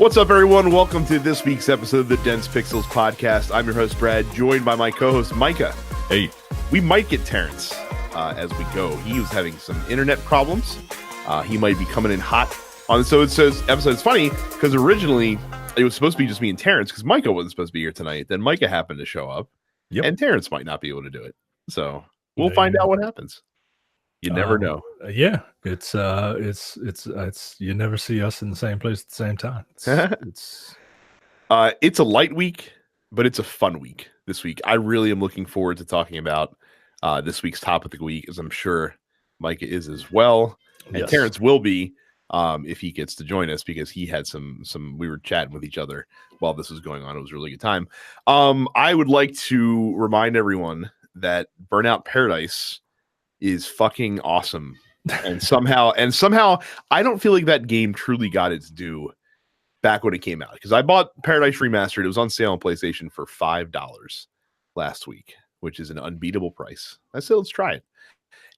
What's up, everyone? Welcome to this week's episode of the Dense Pixels podcast. I'm your host, Brad, joined by my co-host, Micah. Hey. We might get Terrence as we go. He was having some internet problems. He might be coming in hot on this episode. It's funny because originally it was supposed to be just me and Terrence because Micah wasn't supposed to be here tonight. Then Micah happened to show up, and Terrence might not be able to do it. So we'll find out what happens. You never know. Yeah, it's you never see us in the same place at the same time. It's a light week, but it's a fun week this week. I really am looking forward to talking about this week's topic of the week, as I'm sure Micah is as well, and Terrence will be if he gets to join us, because he had some. We were chatting with each other while this was going on. It was a really good time. I would like to remind everyone that Burnout Paradise is fucking awesome, and somehow I don't feel like that game truly got its due back when it came out, because I bought Paradise Remastered. It was on sale on PlayStation for $5 last week, which is an unbeatable price. I said, let's try it,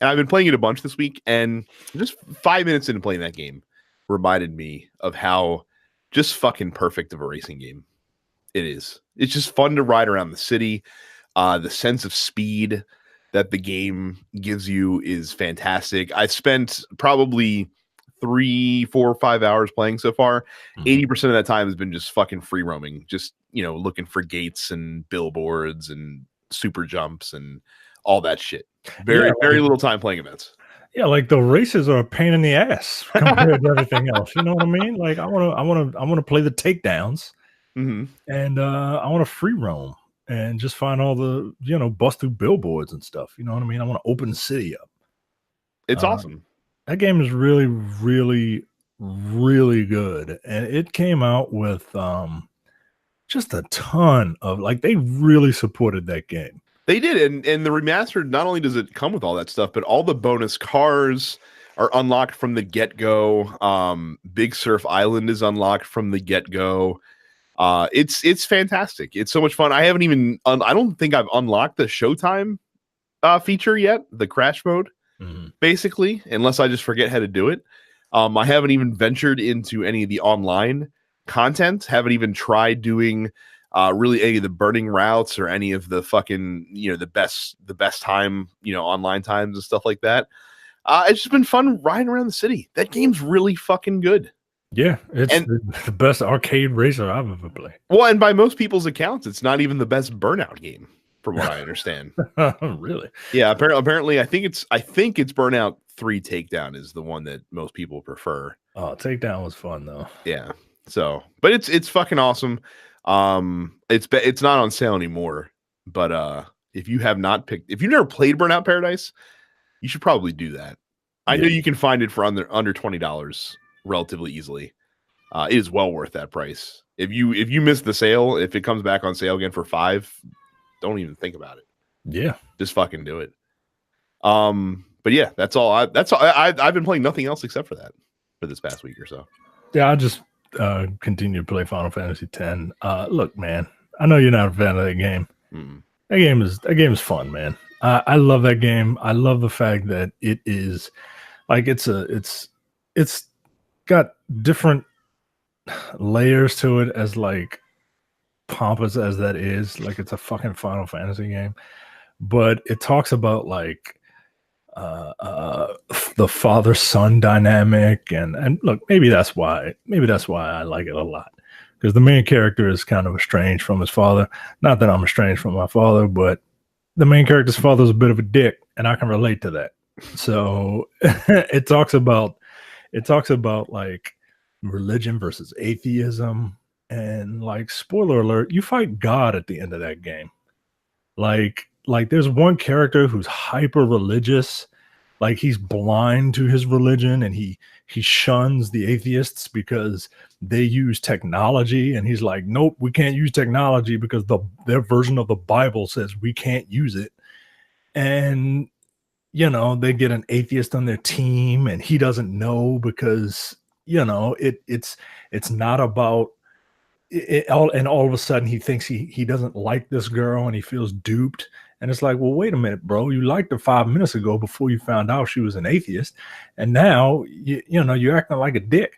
and I've been playing it a bunch this week, and just 5 minutes into playing that game reminded me of how just fucking perfect of a racing game it is. It's just fun to ride around the city. The sense of speed that the game gives you is fantastic. I spent probably 3, 4, 5 hours playing so far. 80% of that time has been just fucking free roaming, just, looking for gates and billboards and super jumps and all that shit. Very little time playing events. Yeah, like the races are a pain in the ass compared to everything else. You know what I mean? Like I want to play the takedowns, and I want to free roam and just find all the, bust through billboards and stuff. You know what I mean? I want to open the city up. It's awesome. That game is really, really, really good. And it came out with just a ton of, they really supported that game. They did. And the remastered, not only does it come with all that stuff, but all the bonus cars are unlocked from the get-go. Big Surf Island is unlocked from the get-go. It's fantastic. It's so much fun. I haven't even I don't think I've unlocked the Showtime feature yet, the crash mode, basically, unless I just forget how to do it. I haven't even ventured into any of the online content. Haven't even tried doing really any of the burning routes or any of the fucking the best time online times and stuff like that. It's just been fun riding around the city. That game's really fucking good. Yeah, it's the best arcade racer I've ever played. Well, and by most people's accounts, it's not even the best Burnout game, from what I understand. Really? Yeah, apparently, I think it's Burnout 3 Takedown is the one that most people prefer. Oh, Takedown was fun though. Yeah. So, but it's fucking awesome. It's not on sale anymore. But if you've never played Burnout Paradise, you should probably do that. I know you can find it for under $20. Relatively easily. It is well worth that price. If you miss the sale, if it comes back on sale again for $5, don't even think about it. Yeah, just fucking do it. But yeah, that's all. I've been playing nothing else except for that for this past week or so. Yeah, I just continue to play Final Fantasy X. Look, man, I know you're not a fan of that game. That game is fun, man. I love that game. I love the fact that it is like it's got different layers to it, as pompous as that is. It's a fucking Final Fantasy game, but it talks about the father-son dynamic, and look, maybe that's why I like it a lot, because the main character is kind of estranged from his father. Not that I'm estranged from my father, but the main character's father's a bit of a dick, and I can relate to that. So it talks about religion versus atheism, and spoiler alert, you fight God at the end of that game. There's one character who's hyper religious, he's blind to his religion, and he shuns the atheists because they use technology, and he's like, nope, we can't use technology because their version of the Bible says we can't use it. And they get an atheist on their team, and he doesn't know because it's not about it all. And all of a sudden he thinks he doesn't like this girl, and he feels duped. And it's like, well, wait a minute, bro. You liked her 5 minutes ago before you found out she was an atheist, and now you're acting like a dick.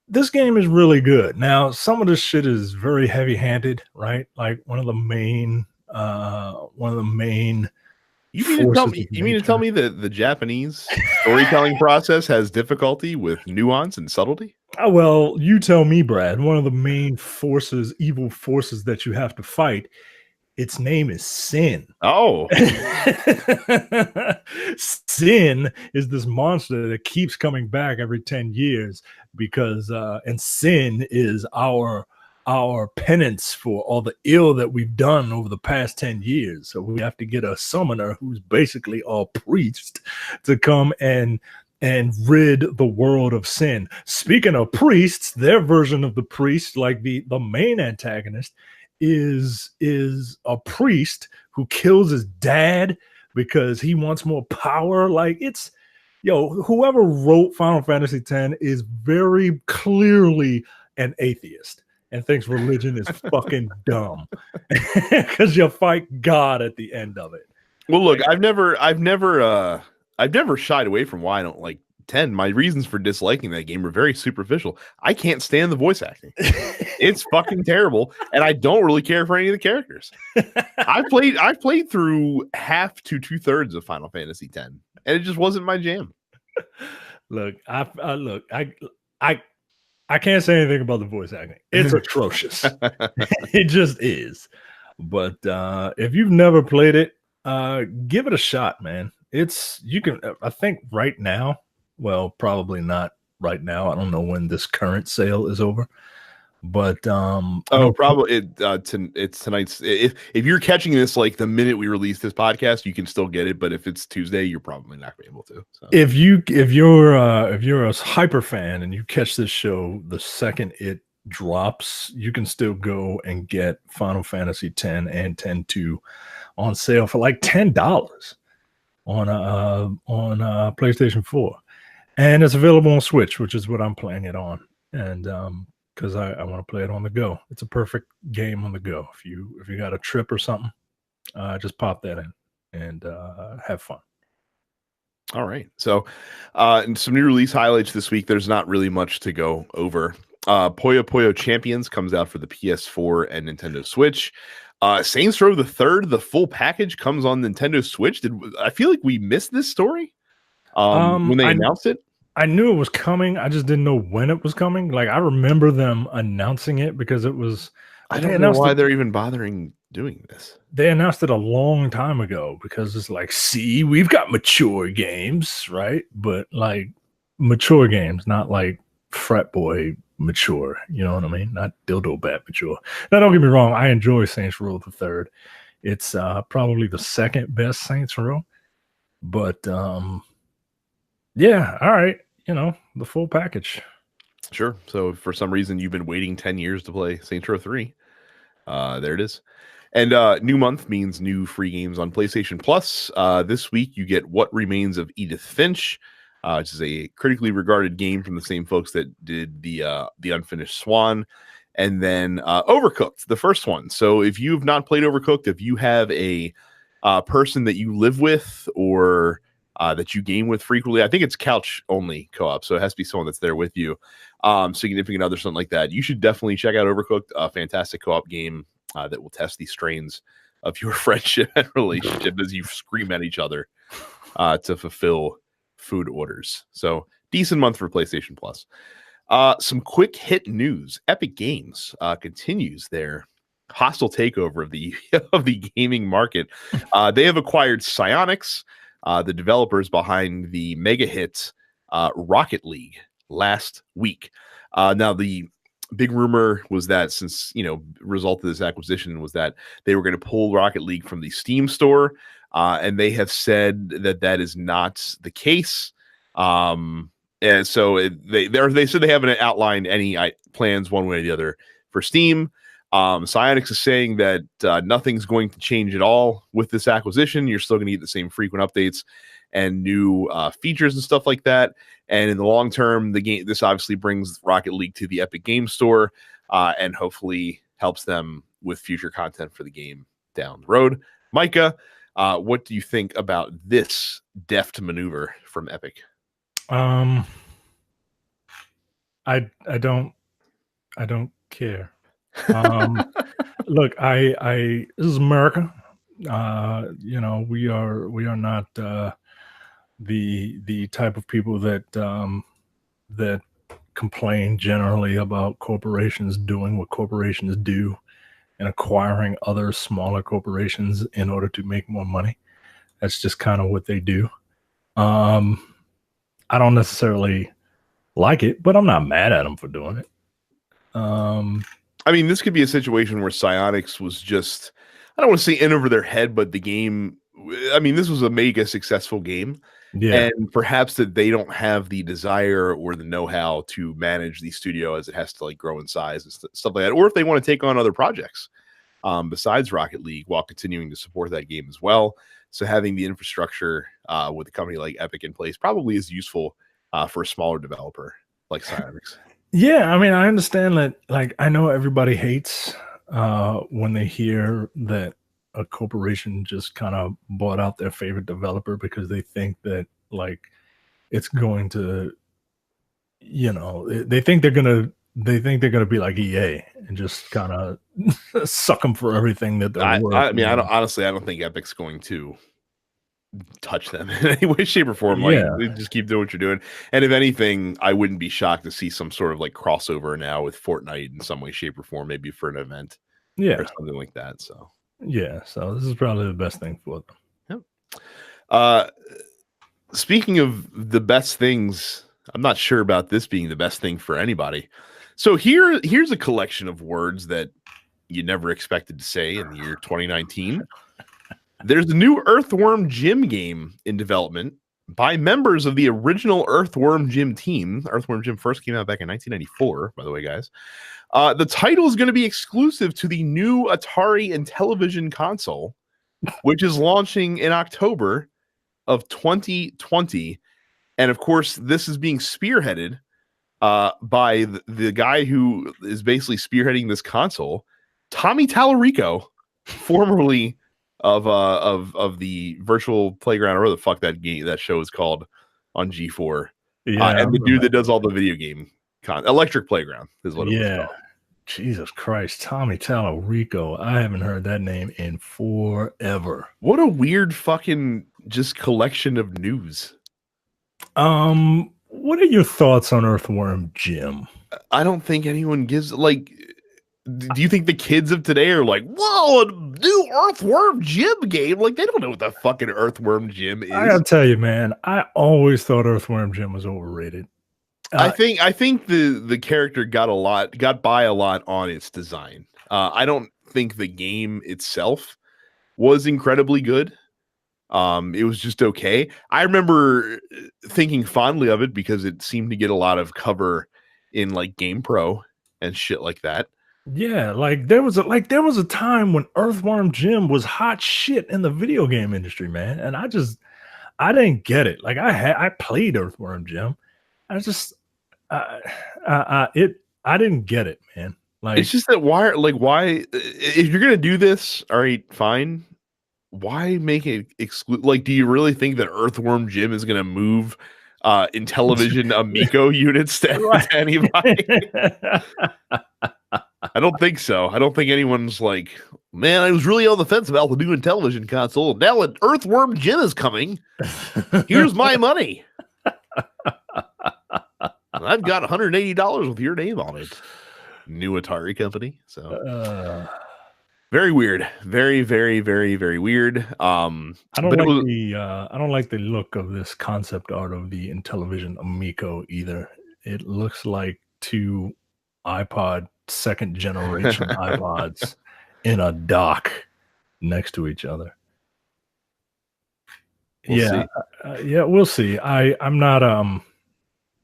this game is really good. Now, some of this shit is very heavy-handed, right? Like one of the main You mean to tell me that the Japanese storytelling process has difficulty with nuance and subtlety? Oh, well, you tell me, Brad. One of the main forces, evil forces that you have to fight, its name is sin. Oh. Sin is this monster that keeps coming back every 10 years because and sin is our penance for all the ill that we've done over the past 10 years. So we have to get a summoner who's basically a priest to come and rid the world of sin. Speaking of priests, their version of the priest, like the main antagonist, is a priest who kills his dad because he wants more power. Like, it's, whoever wrote Final Fantasy X is very clearly an atheist and thinks religion is fucking dumb because you fight God at the end of it. Well, look, I've never shied away from why I don't like 10. My reasons for disliking that game are very superficial. I can't stand the voice acting. It's fucking terrible, and I don't really care for any of the characters. I've played through half to 2/3 of Final Fantasy X, and it just wasn't my jam. Look, I can't say anything about the voice acting. It's atrocious. It just is. But if you've never played it, give it a shot, man. I think right now, well, probably not right now. I don't know when this current sale is over. But probably it's tonight's. If you're catching this like the minute we release this podcast, you can still get it. But if it's Tuesday, you're probably not gonna be able to. So. If you're a hyper fan and you catch this show the second it drops, you can still go and get Final Fantasy X and 10-2 on sale for like $10 on PlayStation 4, and it's available on Switch, which is what I'm playing it on, and because I want to play it on the go. It's a perfect game on the go. If you got a trip or something, just pop that in and have fun. All right. So, and some new release highlights this week. There's not really much to go over. Puyo Puyo Champions comes out for the PS4 and Nintendo Switch. Saints Row the Third, the full package, comes on Nintendo Switch. I feel like we missed this story when they announced it? I knew it was coming. I just didn't know when it was coming. Like, I remember them announcing it because it was. I don't know why they're even bothering doing this. They announced it a long time ago because it's like, see, we've got mature games, right? But like mature games, not like frat boy mature. You know what I mean? Not dildo bat mature. Now, don't get me wrong. I enjoy Saints Row the Third. It's probably the second best Saints Row, but yeah, all right. The full package. Sure. So for some reason you've been waiting 10 years to play Saints Row 3. There it is. And new month means new free games on PlayStation Plus. This week you get What Remains of Edith Finch, which is a critically regarded game from the same folks that did the Unfinished Swan. And then Overcooked, the first one. So if you've not played Overcooked, if you have a person that you live with or that you game with frequently, I think it's couch only co-op, so it has to be someone that's there with you, significant other, something like that. You should definitely check out Overcooked, a fantastic co-op game that will test the strains of your friendship and relationship as you scream at each other to fulfill food orders. So decent month for PlayStation Plus. Some quick hit news. Epic Games continues their hostile takeover of the gaming market. They have acquired Psyonix, the developers behind the mega hit Rocket League, last week. Now, the big rumor was that since, result of this acquisition was that they were going to pull Rocket League from the Steam store, and they have said that is not the case. And so they said they haven't outlined any plans one way or the other for Steam. Psyonix is saying that nothing's going to change at all with this acquisition. You're still going to get the same frequent updates and new features and stuff like that. And in the long term, this obviously brings Rocket League to the Epic Games Store and hopefully helps them with future content for the game down the road. Micah, what do you think about this deft maneuver from Epic? I I don't care. Look, this is America. We are not the type of people that complain generally about corporations doing what corporations do and acquiring other smaller corporations in order to make more money. That's just kind of what they do. I don't necessarily like it, but I'm not mad at them for doing it. I mean, this could be a situation where Psyonix was just, I don't want to say in over their head, but the game, I mean, this was a mega successful game. Yeah. And perhaps that they don't have the desire or the know-how to manage the studio as it has to like grow in size and stuff like that. Or if they want to take on other projects besides Rocket League while continuing to support that game as well. So having the infrastructure with a company like Epic in place probably is useful for a smaller developer like Psyonix. Yeah, I mean, I understand that. Like, I know everybody hates when they hear that a corporation just kind of bought out their favorite developer because they think that like it's going to, they think they're gonna be like EA and just kind of suck them for everything that they're worth. I mean, I don't think Epic's going to touch them in any way, shape, or form. Like, just keep doing what you're doing. And if anything, I wouldn't be shocked to see some sort of like crossover now with Fortnite in some way, shape, or form, maybe for an event, or something like that. So so this is probably the best thing for them. Yep. Speaking of the best things, I'm not sure about this being the best thing for anybody. So here's a collection of words that you never expected to say in the year 2019. There's a new Earthworm Jim game in development by members of the original Earthworm Jim team. Earthworm Jim first came out back in 1994, by the way, guys. The title is going to be exclusive to the new Atari and television console, which is launching in October of 2020. And of course, this is being spearheaded by the guy who is basically spearheading this console, Tommy Tallarico, formerly of the Virtual Playground, or whatever the fuck that show is called on G4. And the dude that does all the video game Electric Playground is what it was called. Jesus Christ, Tommy Tallarico. I haven't heard that name in forever. What a weird fucking just collection of news. What are your thoughts on Earthworm Jim? I don't think anyone gives like. Do you think the kids of today are like, whoa, a new Earthworm Jim game? Like, they don't know what the fucking Earthworm Jim is. I gotta tell you, man, I always thought Earthworm Jim was overrated. I think the character got by a lot on its design. I don't think the game itself was incredibly good. It was just okay. I remember thinking fondly of it because it seemed to get a lot of cover in like GamePro and shit like that. Yeah, like there was a time when Earthworm Jim was hot shit in the video game industry, man. And I didn't get it. Like I played Earthworm Jim. I didn't get it, man. Like, it's just that why if you're gonna do this, all right, fine. Why make it exclude? Like, do you really think that Earthworm Jim is gonna move in television Amico units to anybody? I don't think so. I don't think anyone's like, man, I was really on the fence about the new Intellivision console. Now an Earthworm Jim is coming. Here's my money. I've got $180 with your name on it. New Atari company. So very weird. Very, very, very, very weird. I don't like the look of this concept art of the Intellivision Amico either. It looks like two iPod second generation iPods in a dock next to each other. We'll see. I'm not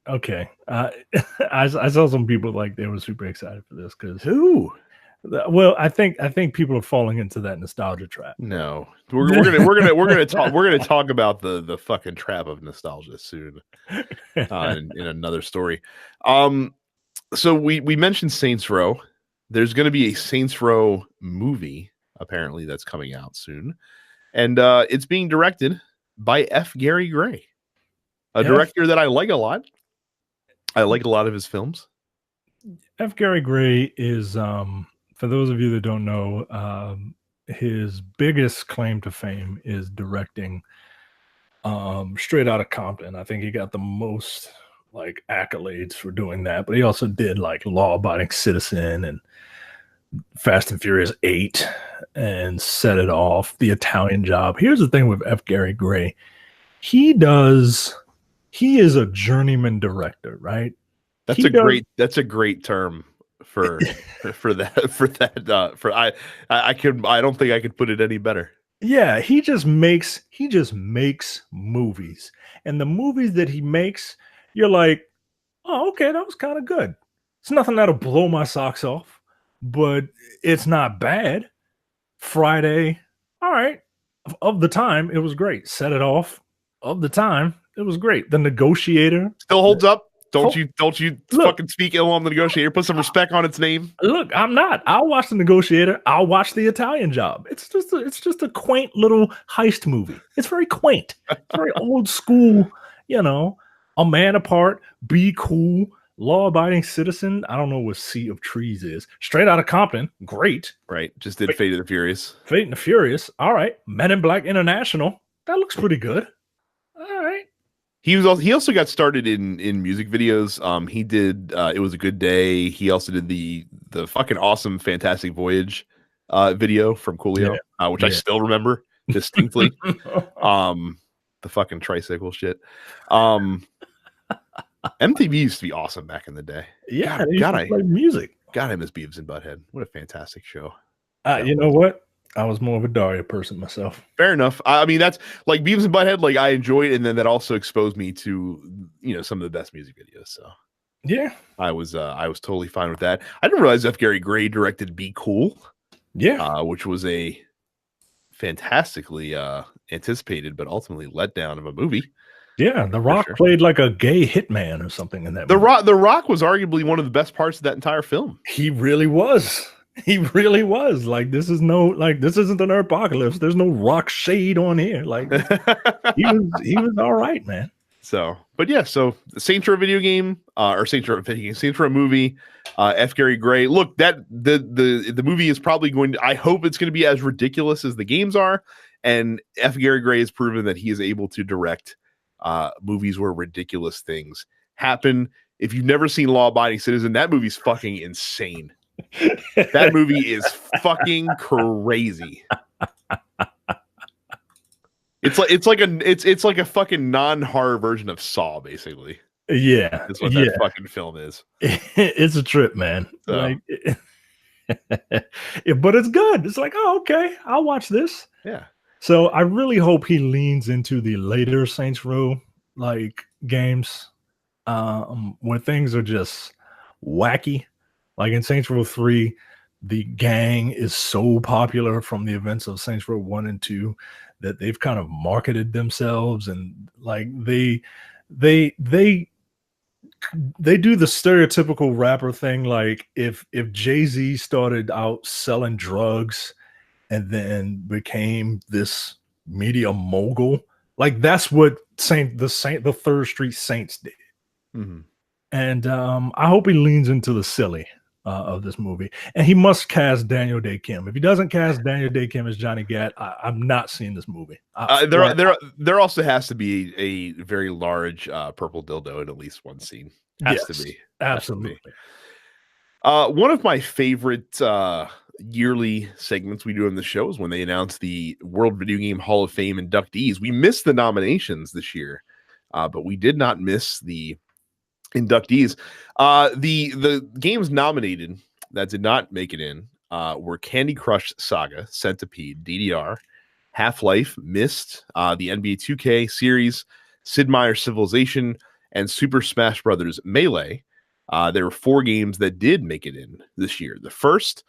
okay. I saw some people like they were super excited for this because well, I think people are falling into that nostalgia trap. No, we're gonna talk about the fucking trap of nostalgia soon in another story. So we mentioned Saints Row. There's going to be a Saints Row movie apparently that's coming out soon, and it's being directed by F. Gary Gray, a director that I like a lot. I like a lot of his films. F. Gary Gray is, for those of you that don't know, his biggest claim to fame is directing Straight Outta Compton. I think he got the most like accolades for doing that, but he also did like Law Abiding Citizen and Fast and Furious 8 and Set It Off, The Italian Job. Here's the thing with F. Gary Gray. He is a journeyman director, right? That's a great term for I don't think I could put it any better. Yeah, he just makes movies. And the movies that he makes, you're like, "Oh, okay, that was kind of good." It's nothing that'll blow my socks off, but it's not bad. Friday, all right. Of the time, it was great. Set It Off. Of the time, it was great. The Negotiator still holds up. Don't you fucking speak ill on The Negotiator. Put some respect on its name. Look, I'm not. I'll watch The Negotiator. I'll watch The Italian Job. It's just a quaint little heist movie. It's very quaint. It's very old school, A Man Apart, Be Cool, Law Abiding Citizen. I don't know what Sea of Trees is. Straight Outta Compton, great. Right. Just did Fate of the Furious. Fate and the Furious. All right. Men in Black International. That looks pretty good. All right. He also got started in music videos. He did It Was a Good Day. He also did the fucking awesome Fantastic Voyage video from Coolio, which I still remember distinctly. The fucking tricycle shit. MTV used to be awesome back in the day. Yeah, God, I play music. God, I miss Beavis and Butthead. What a fantastic show. You know what? I was more of a Daria person myself. Fair enough. I mean, that's like Beavis and Butthead. Like I enjoyed it, and then that also exposed me to some of the best music videos. So yeah, I was totally fine with that. I didn't realize F. Gary Gray directed Be Cool. Yeah, which was a fantastically anticipated but ultimately let down of a movie. Yeah, The Rock played like a gay hitman or something in that movie. The Rock was arguably one of the best parts of that entire film. He really was. He really was. Like, this isn't an apocalypse. There's no Rock shade on here. Like, he was all right, man. So, but yeah, so Saints Row video game, or Saints Row movie, F. Gary Gray. Look, that the movie is probably going to, I hope it's going to be as ridiculous as the games are. And F. Gary Gray has proven that he is able to direct movies where ridiculous things happen. If you've never seen Law Abiding Citizen, that movie's fucking insane. That movie is fucking crazy. It's like a fucking non-horror version of Saw, basically. Yeah, that's what that fucking film is. It's a trip, man. So. Like, but it's good. It's like, oh, okay, I'll watch this. Yeah. So I really hope he leans into the later Saints Row like games, where things are just wacky. Like in Saints Row 3, the gang is so popular from the events of Saints Row 1 and 2 that they've kind of marketed themselves, and like they do the stereotypical rapper thing. Like if Jay-Z started out selling drugs and then became this media mogul, like that's what the Third Street Saints did. Mm-hmm. And I hope he leans into the silly of this movie, and he must cast Daniel Day Kim. If he doesn't cast Daniel Day Kim as Johnny Gat, I'm not seeing this movie. There also has to be a very large purple dildo in at least one scene. Has to be absolutely. One of my favorite yearly segments we do on the show is when they announce the World Video Game Hall of Fame inductees. We missed the nominations this year, but we did not miss the inductees. The games nominated that did not make it in were Candy Crush Saga, Centipede, DDR, Half-Life, Myst, the NBA 2K series, Sid Meier's Civilization, and Super Smash Bros. Melee. There were 4 games that did make it in this year. The first,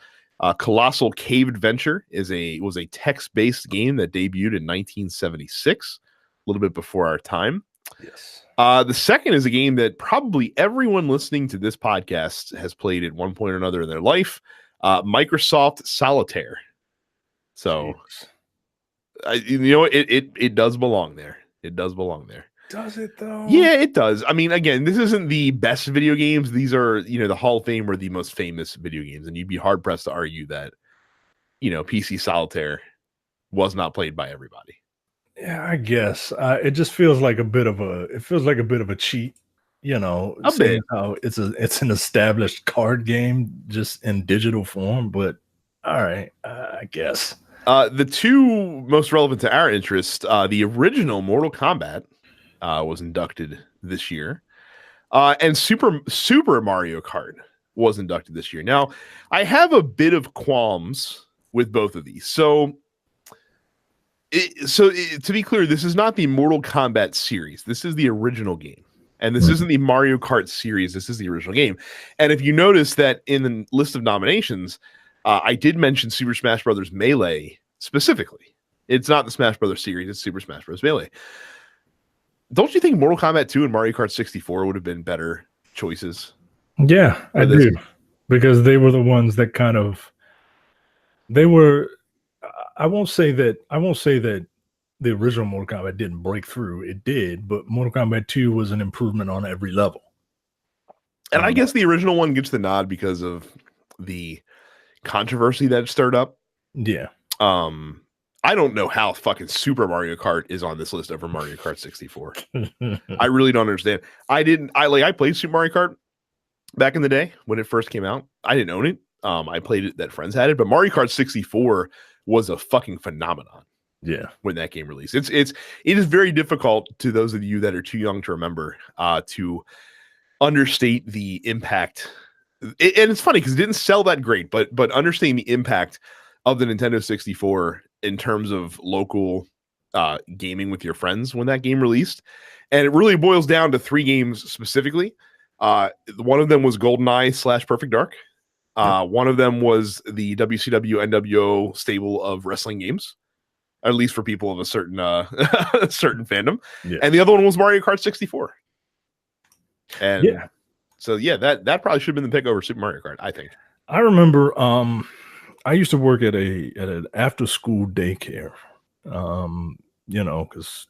Colossal Cave Adventure, was a text-based game that debuted in 1976, a little bit before our time. Yes. The second is a game that probably everyone listening to this podcast has played at one point or another in their life, Microsoft Solitaire. So, it does belong there. It does belong there. Does it though? Yeah, it does. I mean, again, this isn't the best video games. These are, the Hall of Fame or the most famous video games, and you'd be hard pressed to argue that, PC Solitaire was not played by everybody. Yeah, I guess it just feels like a bit of a cheat. A seeing bit. how it's an established card game just in digital form. But all right, I guess. The two most relevant to our interest, the original Mortal Kombat was inducted this year, and Super Mario Kart was inducted this year. Now, I have a bit of qualms with both of these. So to be clear, this is not the Mortal Kombat series. This is the original game. And this isn't the Mario Kart series. This is the original game. And if you notice that in the list of nominations, I did mention Super Smash Bros. Melee specifically. It's not the Smash Bros. Series. It's Super Smash Bros. Melee. Don't you think Mortal Kombat 2 and Mario Kart 64 would have been better choices? Yeah, I do. Because they were the ones that they were. I won't say that the original Mortal Kombat didn't break through. It did, but Mortal Kombat 2 was an improvement on every level. And I guess the original one gets the nod because of the controversy that it stirred up. Yeah. I don't know how fucking Super Mario Kart is on this list over Mario Kart 64. I really don't understand. I played Super Mario Kart back in the day when it first came out. I didn't own it. I played it that friends had it, but Mario Kart 64 was a fucking phenomenon. Yeah, when that game released, it is very difficult to those of you that are too young to remember to understate the impact. And it's funny because it didn't sell that great, but understanding the impact of the Nintendo 64 in terms of local gaming with your friends when that game released, and it really boils down to three games specifically. One of them was GoldenEye / Perfect Dark. One of them was the WCW NWO stable of wrestling games, at least for people of a certain certain fandom. Yeah. And the other one was Mario Kart 64. And so that probably should have been the pick over Super Mario Kart, I think. I remember I used to work at an after school daycare. Because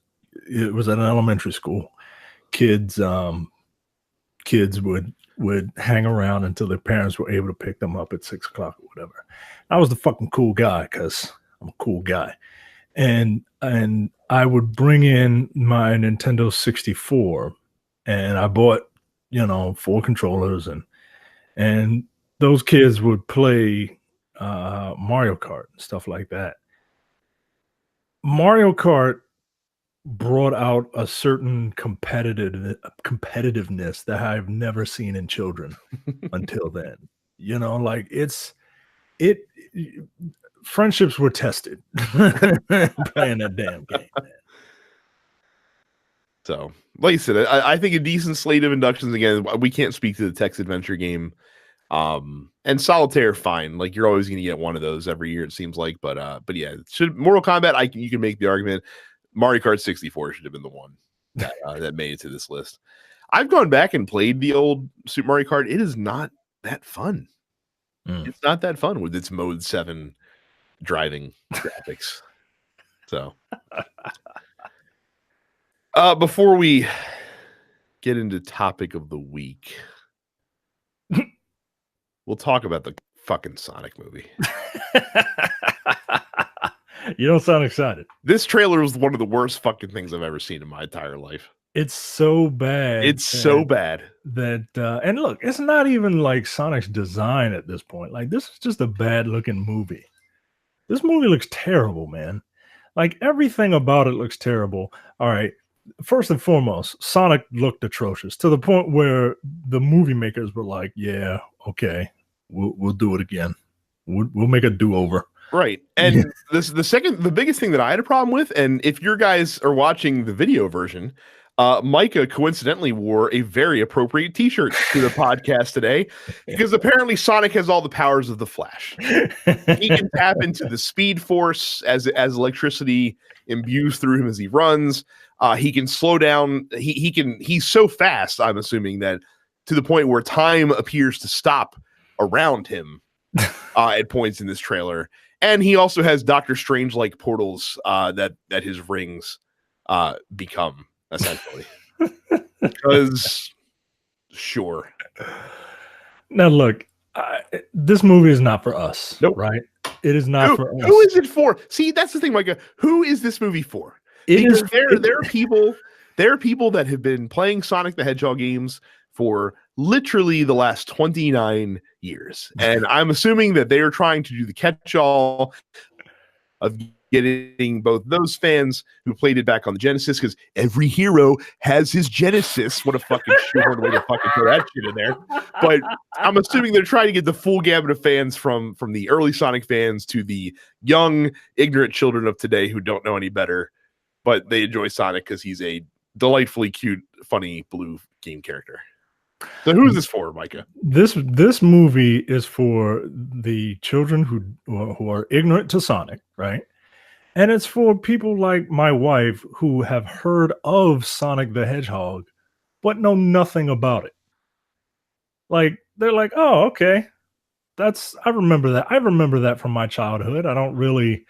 it was at an elementary school. Kids would hang around until their parents were able to pick them up at 6 o'clock or whatever. I was the fucking cool guy because I'm a cool guy. And I would bring in my Nintendo 64 and I bought, 4 controllers and those kids would play Mario Kart and stuff like that. Mario Kart brought out a certain competitiveness that I've never seen in children until then. Friendships were tested playing that damn game, man. So, like you said, I think a decent slate of inductions. Again, we can't speak to the text adventure game. And Solitaire, fine. Like, you're always going to get one of those every year, it seems like. But yeah, Mortal Kombat, you can make the argument. Mario Kart 64 should have been the one that made it to this list. I've gone back and played the old Super Mario Kart. It is not that fun. It's not that fun with its Mode 7 driving graphics. So, before we get into topic of the week, we'll talk about the fucking Sonic movie. You don't sound excited. This trailer was one of the worst fucking things I've ever seen in my entire life. It's so bad. It's so bad that and look, it's not even like Sonic's design at this point. Like, this is just a bad looking movie. This movie looks terrible, man. Like, everything about it looks terrible. All right. First and foremost, Sonic looked atrocious to the point where the movie makers were like, yeah, okay, we'll do it again. We'll make a do-over. Right. And the biggest thing that I had a problem with, and if your guys are watching the video version, Micah coincidentally wore a very appropriate t-shirt to the podcast today, because apparently Sonic has all the powers of the Flash. He can tap into the speed force as electricity imbues through him as he runs. He can slow down. He's so fast, I'm assuming, that to the point where time appears to stop around him at points in this trailer. And he also has Doctor Strange-like portals that his rings become essentially. Because, sure. Now, look, this movie is not for us, right? It is not for us. Who is it for? See, that's the thing, Micah. Who is this movie for? Because there are people that have been playing Sonic the Hedgehog games for literally the last 29 years. And I'm assuming that they are trying to do the catch-all of getting both those fans who played it back on the Genesis, because every hero has his Genesis. What a fucking shoehorn way to fucking throw that shit in there. But I'm assuming they're trying to get the full gamut of fans from the early Sonic fans to the young, ignorant children of today who don't know any better, but they enjoy Sonic because he's a delightfully cute, funny blue game character. So who is this for, Micah? This movie is for the children who are ignorant to Sonic, right? And it's for people like my wife who have heard of Sonic the Hedgehog, but know nothing about it. Like, they're like, oh, okay. I remember that. I remember that from my childhood. I don't really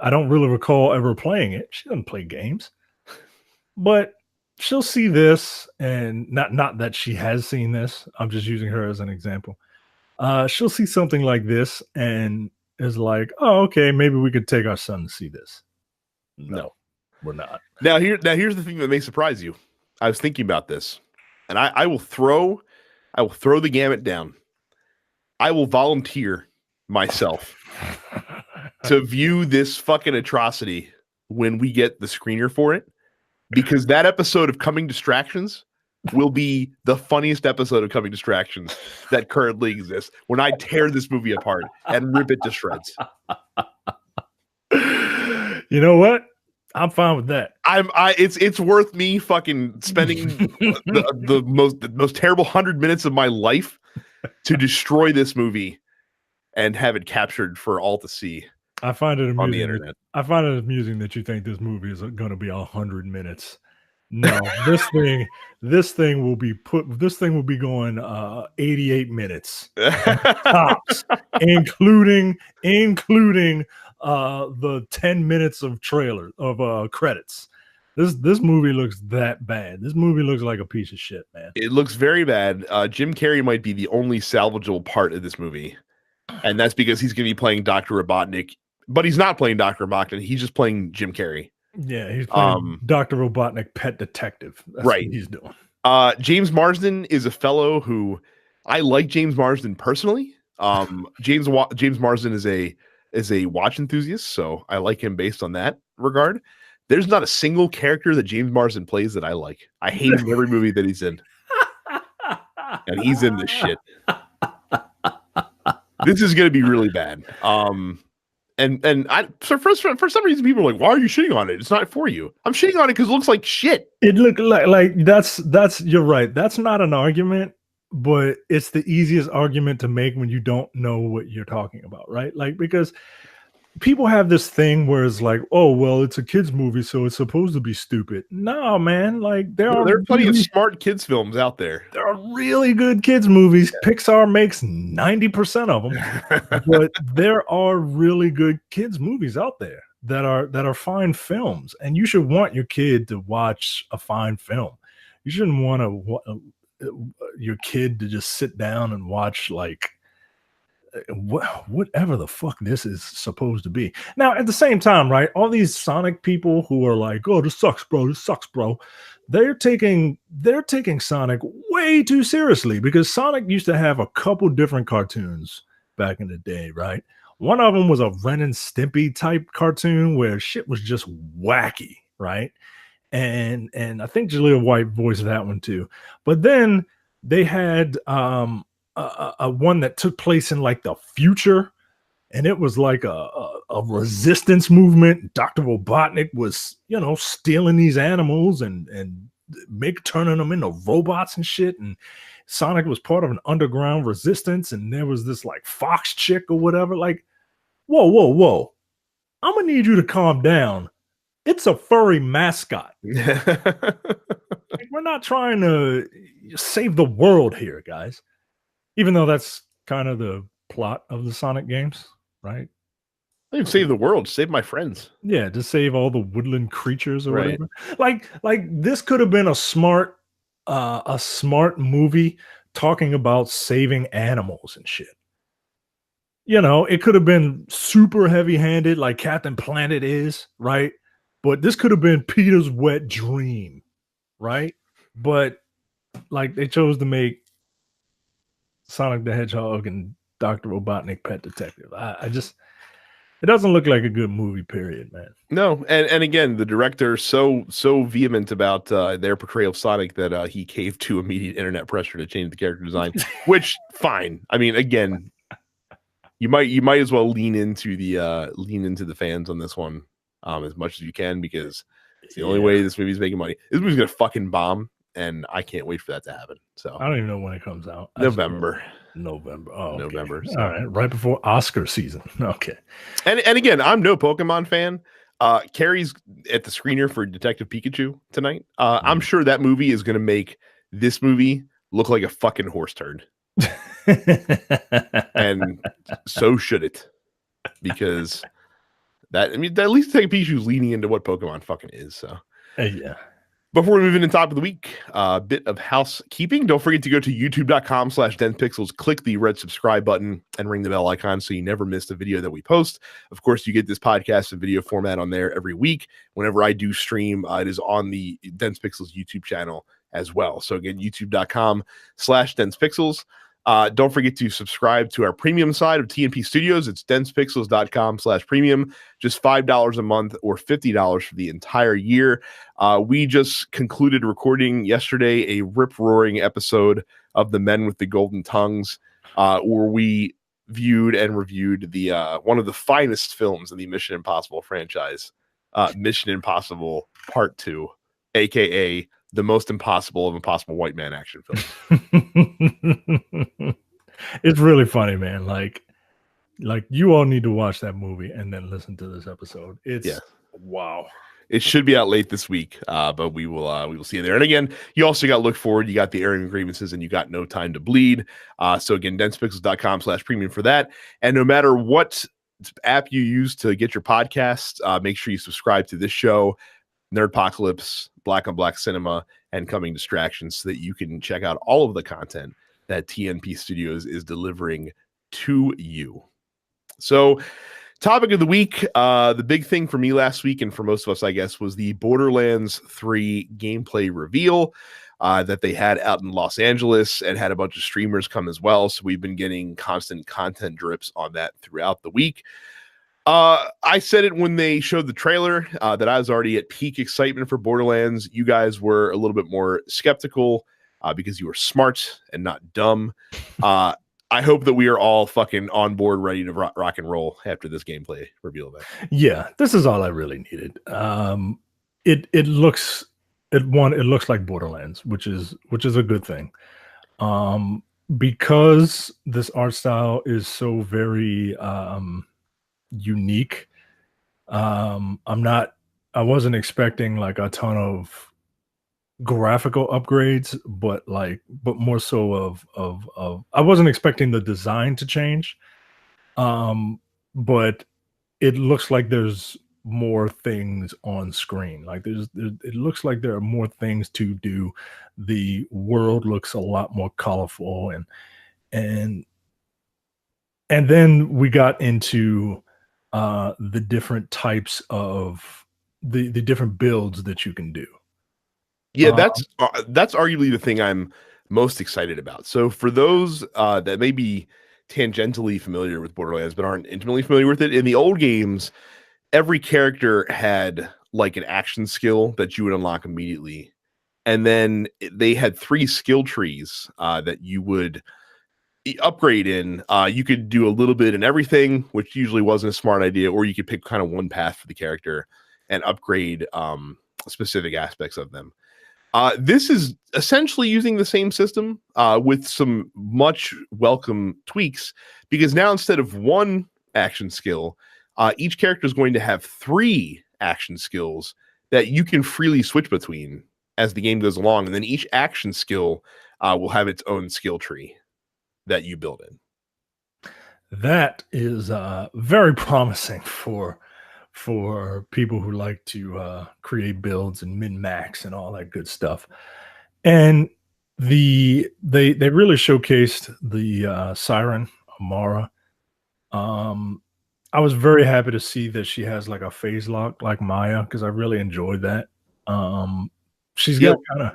recall ever playing it. She doesn't play games. But she'll see this, and not that she has seen this. I'm just using her as an example. She'll see something like this and is like, oh, okay, maybe we could take our son to see this. No, we're not. Now here's the thing that may surprise you. I was thinking about this, and I will throw the gamut down. I will volunteer myself to view this fucking atrocity when we get the screener for it, because that episode of Coming Distractions will be the funniest episode of Coming Distractions that currently exists, when I tear this movie apart and rip it to shreds. You know what? I'm fine with that. It's worth me fucking spending the most terrible 100 minutes of my life to destroy this movie and have it captured for all to see. I find it amusing on the internet. I find it amusing that you think this movie is going to be 100 minutes. No, this thing will be going 88 minutes tops, including the 10 minutes of trailer of credits. This movie looks that bad. This movie looks like a piece of shit, man. It looks very bad. Jim Carrey might be the only salvageable part of this movie, and that's because he's going to be playing Dr. Robotnik, but he's not playing Dr. Robotnik. He's just playing Jim Carrey. Yeah, he's playing Dr. Robotnik, pet detective. That's right. What he's doing. James Marsden is a fellow who I like. James Marsden personally. James Marsden is a watch enthusiast, so I like him based on that regard. There's not a single character that James Marsden plays that I like. I hate him in every movie that he's in, and he's in this shit. This is going to be really bad. For some reason, people are like, "Why are you shitting on it? It's not for you." I'm shitting on it because it looks like shit. It looked like that's you're right. That's not an argument, but it's the easiest argument to make when you don't know what you're talking about, right? Like, because people have this thing where it's like, oh, well, it's a kids movie, so it's supposed to be stupid. No, man, like there are plenty of smart kids films out there. There are really good kids movies. Yeah. Pixar makes 90% of them, but there are really good kids movies out there that are fine films, and you should want your kid to watch a fine film. You shouldn't want your kid to just sit down and watch like whatever the fuck this is supposed to be. Now, at the same time, right, all these Sonic people who are like, oh, this sucks, bro, they're taking Sonic way too seriously, because Sonic used to have a couple different cartoons back in the day, right? One of them was a Ren and Stimpy type cartoon where shit was just wacky, right? And I think Jaleel White voiced that one too. But then they had a one that took place in like the future, and it was like a resistance movement. Dr. Robotnik was, stealing these animals and turning them into robots and shit. And Sonic was part of an underground resistance, and there was this like fox chick or whatever. Like, whoa. I'm gonna need you to calm down. It's a furry mascot. We're not trying to save the world here, guys. Even though that's kind of the plot of the Sonic games, right? I didn't save the world, save my friends. Yeah, to save all the woodland creatures or whatever. Like this could have been a smart movie talking about saving animals and shit. You know, it could have been super heavy-handed like Captain Planet is, right? But this could have been Peter's wet dream, right? But like they chose to make Sonic the Hedgehog and Dr. Robotnik Pet Detective. I just, it doesn't look like a good movie, period, man. No, and again, the director so vehement about their portrayal of Sonic that he caved to immediate internet pressure to change the character design, which fine. I mean, again, you might as well lean into the fans on this one as much as you can, because it's the only way this movie's making money. This movie's gonna fucking bomb, and I can't wait for that to happen. So I don't even know when it comes out. November. November. Oh, okay. November. So. All right, right before Oscar season. Okay. And again, I'm no Pokemon fan. Carrie's at the screener for Detective Pikachu tonight. I'm sure that movie is going to make this movie look like a fucking horse turd. And so should it, because at least Detective Pikachu's leaning into what Pokemon fucking is. So yeah. Before we move into top of the week, a bit of housekeeping. Don't forget to go to youtube.com/densepixels, click the red subscribe button, and ring the bell icon so you never miss a video that we post. Of course, you get this podcast in video format on there every week. Whenever I do stream, it is on the Dense Pixels YouTube channel as well. So again, youtube.com/densepixels. Don't forget to subscribe to our premium side of TNP Studios. It's densepixels.com/premium, just $5 a month or $50 for the entire year. We just concluded recording yesterday a rip-roaring episode of The Men with the Golden Tongues, where we viewed and reviewed the one of the finest films in the Mission Impossible franchise, Mission Impossible Part 2, a.k.a. the most impossible of impossible white man action films. It's really funny, man. Like you all need to watch that movie and then listen to this episode. It's wow. It should be out late this week, but we will see you there. And again, you also got Look Forward, you got the airing of grievances, and you got No Time to Bleed. So again, densepixels.com/premium for that. And no matter what app you use to get your podcasts, make sure you subscribe to this show, Nerdpocalypse, Black on Black Cinema, and Coming Distractions, so that you can check out all of the content that TNP Studios is delivering to you. So, topic of the week, the big thing for me last week, and for most of us, I guess, was the Borderlands 3 gameplay reveal that they had out in Los Angeles, and had a bunch of streamers come as well. So we've been getting constant content drips on that throughout the week. I said it when they showed the trailer that I was already at peak excitement for Borderlands. You guys were a little bit more skeptical because you were smart and not dumb. I hope that we are all fucking on board, ready to rock and roll after this gameplay reveal event. Yeah, this is all I really needed. It looks like Borderlands, which is a good thing. Because this art style is so very unique. I wasn't expecting like a ton of graphical upgrades, but more so of I wasn't expecting the design to change. But it looks like there's more things on screen. Like it looks like there are more things to do. The world looks a lot more colorful, and then we got into the different types of the different builds that you can do. Yeah, that's arguably the thing I'm most excited about. So for those that may be tangentially familiar with Borderlands but aren't intimately familiar with it, in the old games, every character had like an action skill that you would unlock immediately. And then they had 3 skill trees that you would upgrade in. You could do a little bit in everything, which usually wasn't a smart idea, or you could pick kind of one path for the character and upgrade specific aspects of them. This is essentially using the same system with some much welcome tweaks, because now instead of 1 action skill, each character is going to have 3 action skills that you can freely switch between as the game goes along. And then each action skill will have its own skill tree that you build in. That is very promising for people who like to create builds and min max and all that good stuff. And they really showcased the Siren Amara. I was very happy to see that she has like a phase lock like Maya because I really enjoyed that. She's got kind of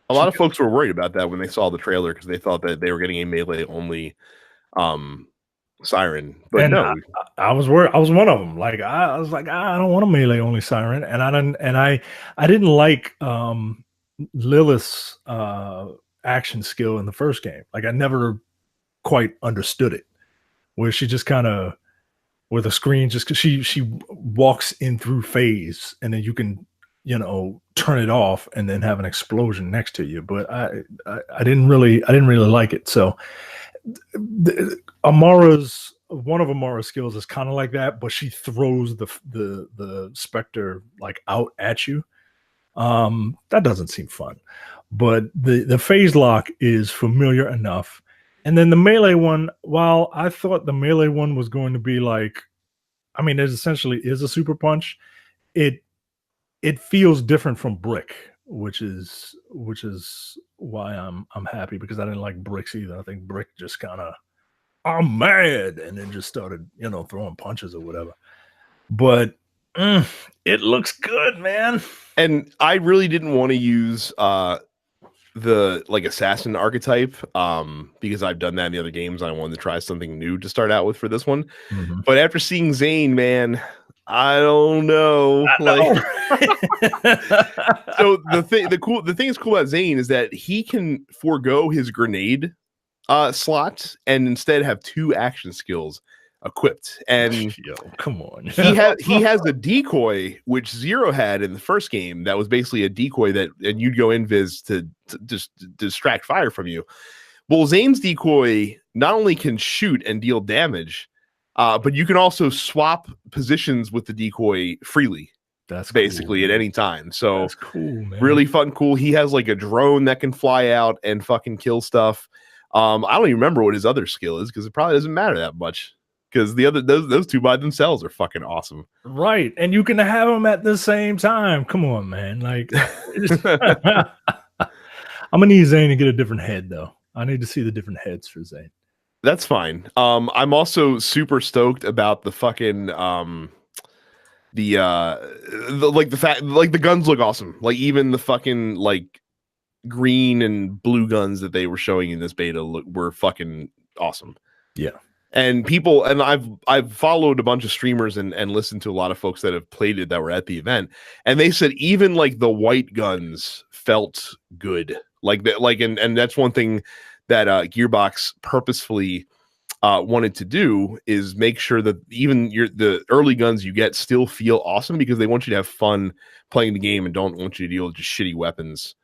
a lot of folks were worried about that when they saw the trailer because they thought that they were getting a melee only Siren, but no, I was worried. I was one of them. Like I was like, I don't want a melee only Siren, and I didn't like Lilith's action skill in the first game. Like I never quite understood it, where she just kind of with a screen just because she walks in through phase, and then you can turn it off and then have an explosion next to you. But I didn't really like it. So one of Amara's skills is kind of like that, but she throws the specter like out at you. That doesn't seem fun. But the phase lock is familiar enough. And then the melee one, while I thought the melee one was going to be like, I mean, it essentially is a super punch. It feels different from Brick, which is why I'm happy, because I didn't like Bricks either. I think Brick just kind of, I'm mad, and then just started throwing punches or whatever. But it looks good, man. And I really didn't want to use the like assassin archetype because I've done that in the other games. I wanted to try something new to start out with for this one. Mm-hmm. But after seeing Zane, man, I don't know. So the thing is cool about Zane is that he can forego his grenade slot and instead have 2 action skills equipped. And come on. he has a decoy which Zero had in the first game that was basically a decoy and you'd go invis to just distract fire from you. Well, Zane's decoy not only can shoot and deal damage, but you can also swap positions with the decoy freely. That's basically cool, at any time. So that's cool, man. Really fun, cool. He has like a drone that can fly out and fucking kill stuff. I don't even remember what his other skill is because it probably doesn't matter that much. Because the other those 2 by themselves are fucking awesome, right? And you can have them at the same time. Come on, man! Like, I'm gonna need Zane to get a different head, though. I need to see the different heads for Zane. That's fine. I'm also super stoked about the fucking the fact like the guns look awesome. Like even the fucking like green and blue guns that they were showing in this beta were fucking awesome. Yeah. And people, and I've followed a bunch of streamers and listened to a lot of folks that have played it that were at the event, and they said even like the white guns felt good, like that, like and that's one thing that Gearbox purposefully wanted to do is make sure that even the early guns you get still feel awesome because they want you to have fun playing the game and don't want you to deal with just shitty weapons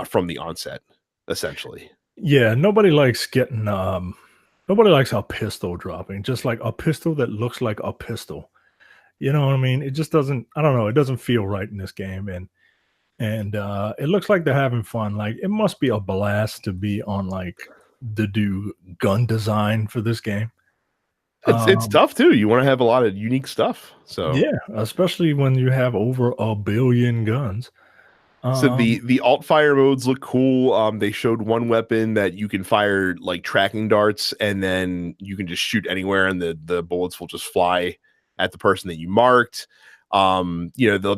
from the onset, essentially. Yeah, nobody likes getting nobody likes a pistol dropping, just like a pistol that looks like a pistol. You know what I mean? It just doesn't, I don't know, it doesn't feel right in this game. And it looks like they're having fun. Like it must be a blast to be on like the do gun design for this game. It's tough too. You want to have a lot of unique stuff. So yeah, especially when you have over 1 billion guns. So the alt fire modes look cool. They showed one weapon that you can fire like tracking darts, and then you can just shoot anywhere, and the bullets will just fly at the person that you marked. The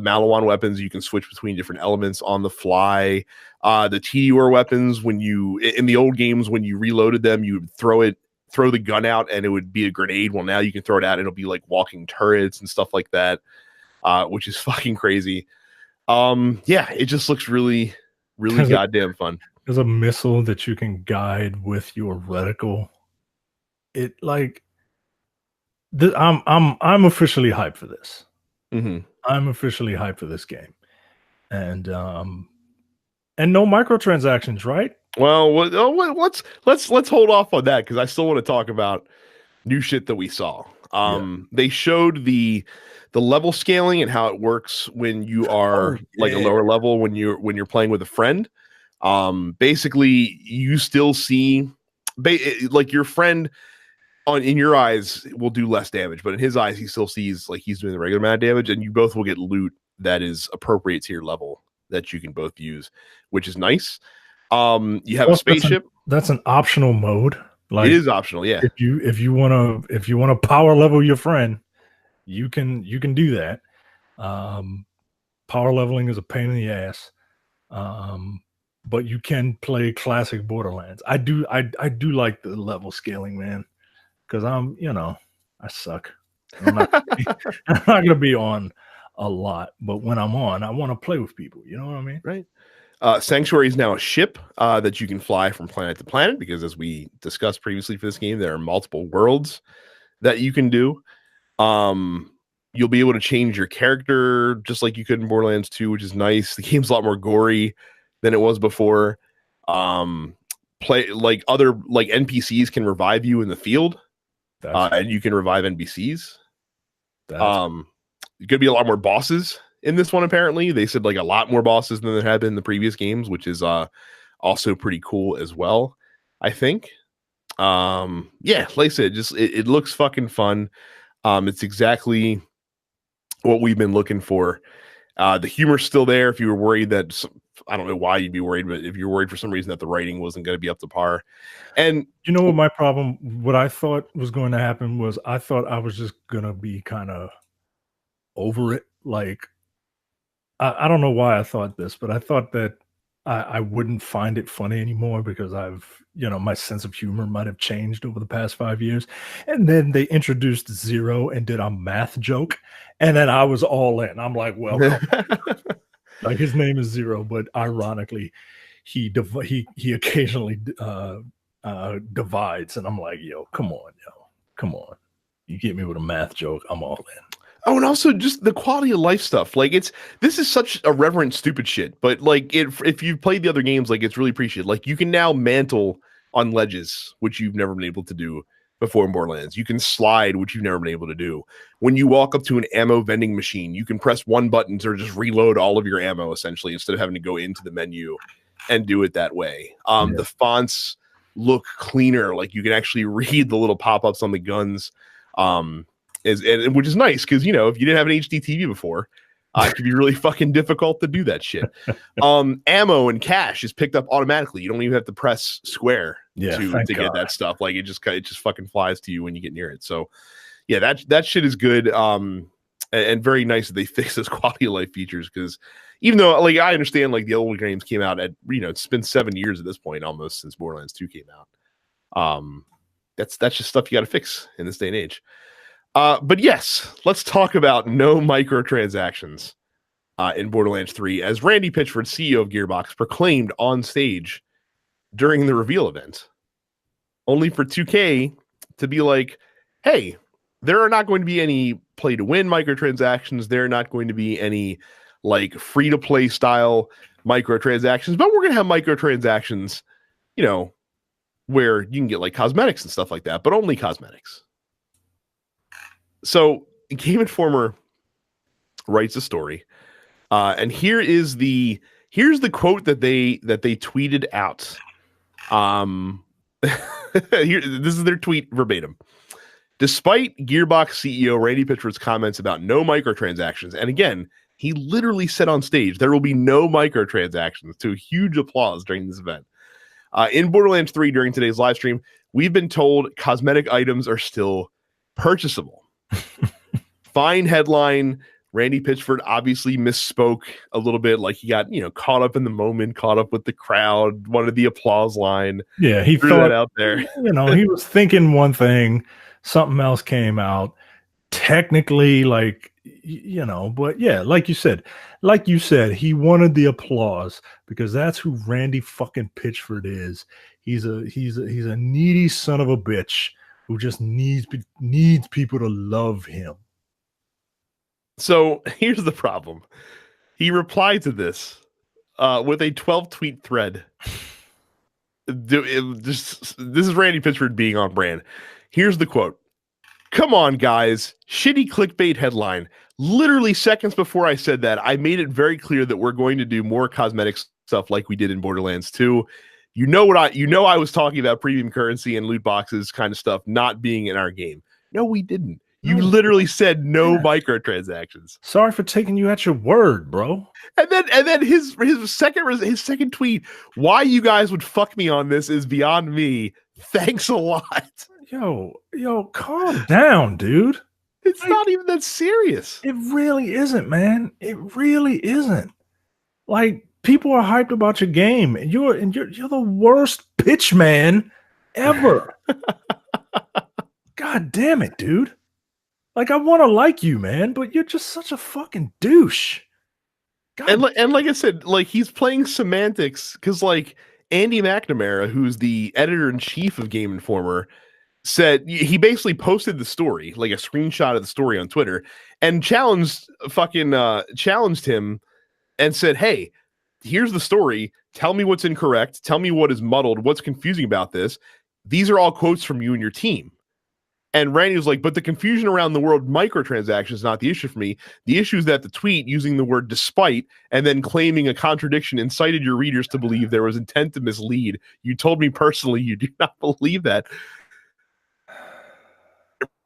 Malawan weapons, you can switch between different elements on the fly. The TDR weapons, when you in the old games, when you reloaded them, you would throw the gun out, and it would be a grenade. Well, now you can throw it out, and it'll be like walking turrets and stuff like that, which is fucking crazy. It just looks really, really goddamn fun. There's a missile that you can guide with your reticle. It like I'm officially hyped for this. Mm-hmm. I'm officially hyped for this game, and no microtransactions, right? Well, let's hold off on that because I still want to talk about new shit that we saw. They showed the level scaling and how it works when you are like a lower level when you're playing with a friend. Basically, you still see like your friend in your eyes will do less damage, but in his eyes, he still sees like he's doing the regular amount of damage, and you both will get loot that is appropriate to your level that you can both use, which is nice. You have a spaceship. That's an optional mode. Like, it is optional, yeah. If you wanna power level your friend, you can do that. Power leveling is a pain in the ass. But you can play classic Borderlands. I do like the level scaling, man. Because I suck. I'm not gonna be on a lot, but when I'm on, I want to play with people. You know what I mean? Right. Sanctuary is now a ship that you can fly from planet to planet, because as we discussed previously for this game, there are multiple worlds that you can do. You'll be able to change your character just like you could in Borderlands 2, which is nice. The game's a lot more gory than it was before. Play like other like NPCs can revive you in the field. And you can revive NPCs. There's gonna be a lot more bosses in this one. Apparently, they said like a lot more bosses than there had been in the previous games, which is also pretty cool as well. I think. Yeah, like I said, just it looks fucking fun. It's exactly what we've been looking for. The humor's still there. If you were worried that I don't know why you'd be worried, but if you're worried for some reason that the writing wasn't going to be up to par. And you know what my problem, what I thought was going to happen was I thought I was just going to be kind of over it. Like, I don't know why I thought this, but I thought that I wouldn't find it funny anymore because my sense of humor might have changed over the past 5 years. And then they introduced Zero and did a math joke. And then I was all in. I'm like, well, like his name is Zero, but ironically, he occasionally divides, and I'm like, come on. You get me with a math joke, I'm all in. Oh, and also just the quality of life stuff. Like this is such irreverent, stupid shit. But like if you've played the other games, like it's really appreciated. Like you can now mantle on ledges, which you've never been able to do before in Borderlands. You can slide, which you've never been able to do. When you walk up to an ammo vending machine, you can press one button to just reload all of your ammo, essentially, instead of having to go into the menu and do it that way. The fonts look cleaner. Like you can actually read the little pop-ups on the guns, which is nice because, if you didn't have an HD TV before, it could be really fucking difficult to do that shit. Ammo and cash is picked up automatically. You don't even have to press square to get that stuff. Like it just fucking flies to you when you get near it. So yeah, that shit is good. And very nice that they fix those quality of life features, because even though like I understand like the old games came out at it's been 7 years at this point almost since Borderlands 2 came out. That's just stuff you got to fix in this day and age. But yes, let's talk about no microtransactions in Borderlands 3, as Randy Pitchford, CEO of Gearbox, proclaimed on stage during the reveal event, only for 2K to be like, hey, there are not going to be any play-to-win microtransactions. There are not going to be any like free-to-play style microtransactions, but we're going to have microtransactions, where you can get like cosmetics and stuff like that, but only cosmetics. So Game Informer writes a story, and here's the quote that they tweeted out. This is their tweet verbatim. Despite Gearbox CEO Randy Pitchford's comments about no microtransactions, and again, he literally said on stage there will be no microtransactions, to huge applause during this event. In Borderlands 3 during today's live stream, we've been told cosmetic items are still purchasable. Fine headline. Randy Pitchford obviously misspoke a little bit, like he got caught up in the moment, caught up with the crowd, wanted the applause line. Yeah, he threw thought that out there. He was thinking one thing, something else came out. Technically, but yeah, like you said, he wanted the applause because that's who Randy fucking Pitchford is. He's a needy son of a bitch who just needs people to love him. So here's the problem. He replied to this with a 12-tweet thread. This is Randy Pitchford being on brand. Here's the quote. Come on, guys. Shitty clickbait headline. Literally seconds before I said that, I made it very clear that we're going to do more cosmetic stuff like we did in Borderlands 2. I was talking about premium currency and loot boxes kind of stuff not being in our game. No, we didn't. You literally said no microtransactions. Sorry for taking you at your word, bro. And then his second tweet, why you guys would fuck me on this is beyond me. Thanks a lot. Yo, calm down, dude. It's not even that serious. It really isn't, man. It really isn't. Like, people are hyped about your game, and you're the worst pitch man ever. God damn it, dude. Like, I want to like you, man, but you're just such a fucking douche. God. And like I said, like, he's playing semantics because, like, Andy McNamara, who's the editor-in-chief of Game Informer, said he basically posted the story, like a screenshot of the story on Twitter, and challenged him and said, hey, here's the story. Tell me what's incorrect. Tell me what is muddled. What's confusing about this? These are all quotes from you and your team. And Randy was like, but the confusion around the word microtransactions is not the issue for me. The issue is that the tweet using the word despite and then claiming a contradiction incited your readers to believe there was intent to mislead. You told me personally you do not believe that.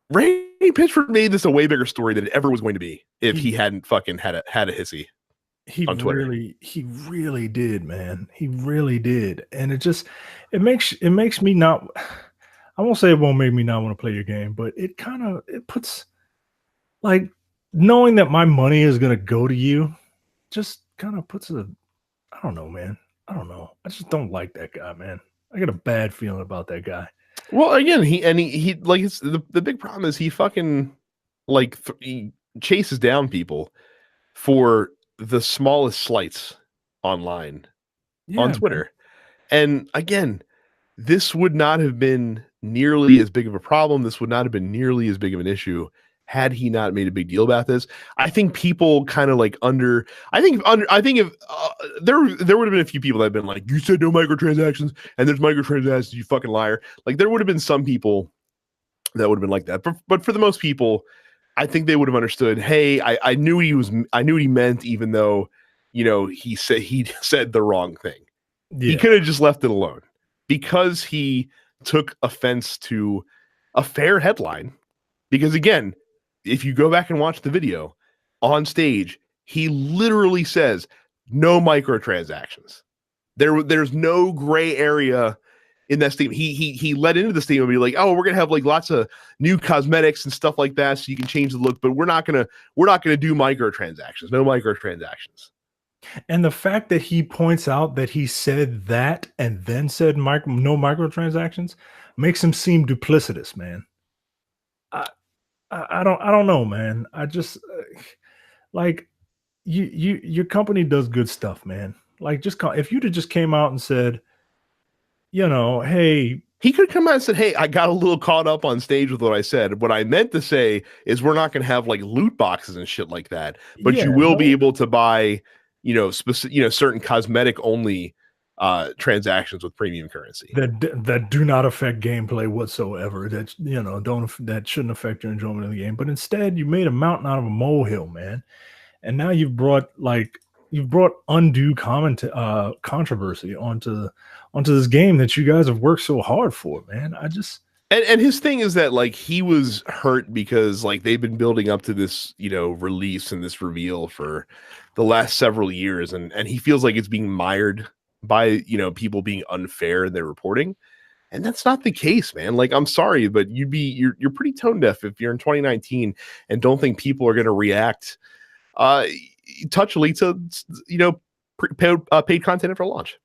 Randy Pitchford made this a way bigger story than it ever was going to be if he hadn't fucking had a hissy on Twitter. He really did, man. He really did. And it makes me not, I won't say it won't make me not want to play your game, but it puts, like, knowing that my money is going to go to you just kind of puts I don't know, man. I don't know. I just don't like that guy, man. I got a bad feeling about that guy. Well, again, he like, it's the big problem is he fucking like he chases down people for the smallest slights online on Twitter. Man. And again, this would not have been nearly as big of a problem. This would not have been nearly as big of an issue had he not made a big deal about this. I think people kind of like I think if there would have been a few people that have been like, you said no microtransactions and there's microtransactions, you fucking liar. Like, there would have been some people that would have been like that. But for the most people, I think they would have understood, hey, I knew what he meant, even though, you know, he said the wrong thing. Yeah. He could have just left it alone because he took offense to a fair headline. Because again, if you go back and watch the video on stage, he literally says no microtransactions. There's no gray area in that statement. He led into the statement, be like, oh, we're gonna have like lots of new cosmetics and stuff like that, so you can change the look, but we're not gonna do microtransactions. No microtransactions. And the fact that he points out that he said that and then said no microtransactions makes him seem duplicitous, man. I don't know, man. I just like your company does good stuff, man. Like, if you'd have just came out and said, you know, hey, he could come out and said, hey, I got a little caught up on stage with what I said. What I meant to say is we're not going to have like loot boxes and shit like that, but you will be able to buy, you know, certain cosmetic only transactions with premium currency that do not affect gameplay whatsoever, that, you know, that shouldn't affect your enjoyment of the game. But instead, you made a mountain out of a molehill, man. And now you've brought undue controversy onto this game that you guys have worked so hard for, man. And his thing is that, like, he was hurt because, like, they've been building up to this, you know, release and this reveal for the last several years, and he feels like it's being mired by, you know, people being unfair in their reporting. And that's not the case, man. Like, I'm sorry, but you're pretty tone deaf if you're in 2019 and don't think people are going to react touchily to, you know, paid content after launch.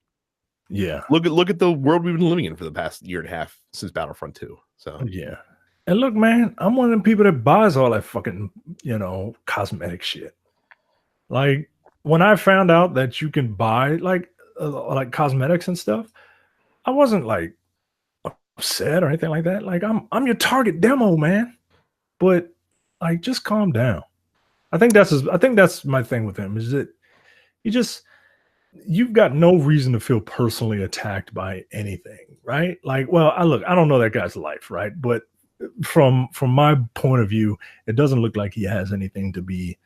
Yeah. Look at the world we've been living in for the past year and a half since Battlefront 2. So yeah. And look, man, I'm one of them people that buys all that fucking, you know, cosmetic shit. Like, when I found out that you can buy like cosmetics and stuff, I wasn't like upset or anything like that. Like, I'm your target demo, man. But like, just calm down. I think that's my thing with him, is that you've got no reason to feel personally attacked by anything, right? Like, well, I don't know that guy's life, right? But from my point of view, it doesn't look like he has anything to be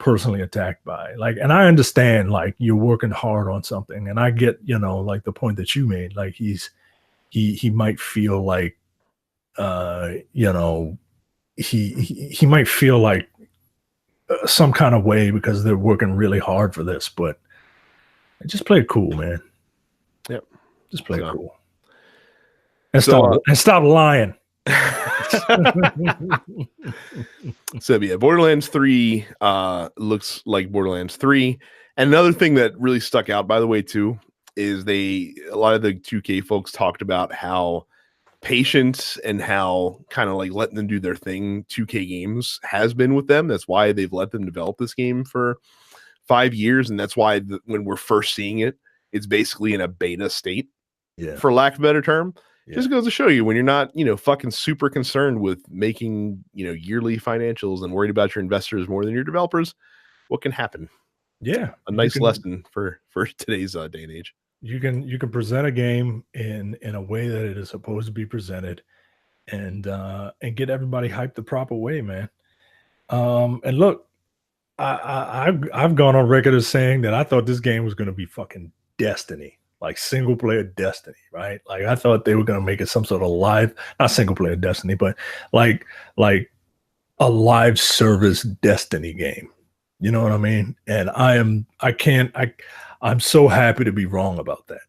personally attacked by. Like, and I understand, like, you're working hard on something, and I get, you know, like the point that you made, like he might feel like, you know, he might feel like some kind of way because they're working really hard for this, but just play it cool, man. Yep. Just play it cool. And stop lying. So yeah, Borderlands 3 looks like Borderlands 3. And another thing that really stuck out, by the way, too, is a lot of the 2K folks talked about how patient and how kind of like letting them do their thing 2K Games has been with them. That's why they've let them develop this game for 5 years, and that's why when we're first seeing it, it's basically in a beta state, for lack of a better term. Just goes to show you, when you're not, you know, fucking super concerned with making, you know, yearly financials and worried about your investors more than your developers, what can happen? Yeah, a nice lesson for today's day and age. You can present a game in a way that it is supposed to be presented, and get everybody hyped the proper way, man. And look, I've gone on record as saying that I thought this game was going to be fucking Destiny, like single player Destiny, right? Like I thought they were going to make it some sort of live, not single player Destiny, but like a live service Destiny game. You know what I mean? And I'm so happy to be wrong about that.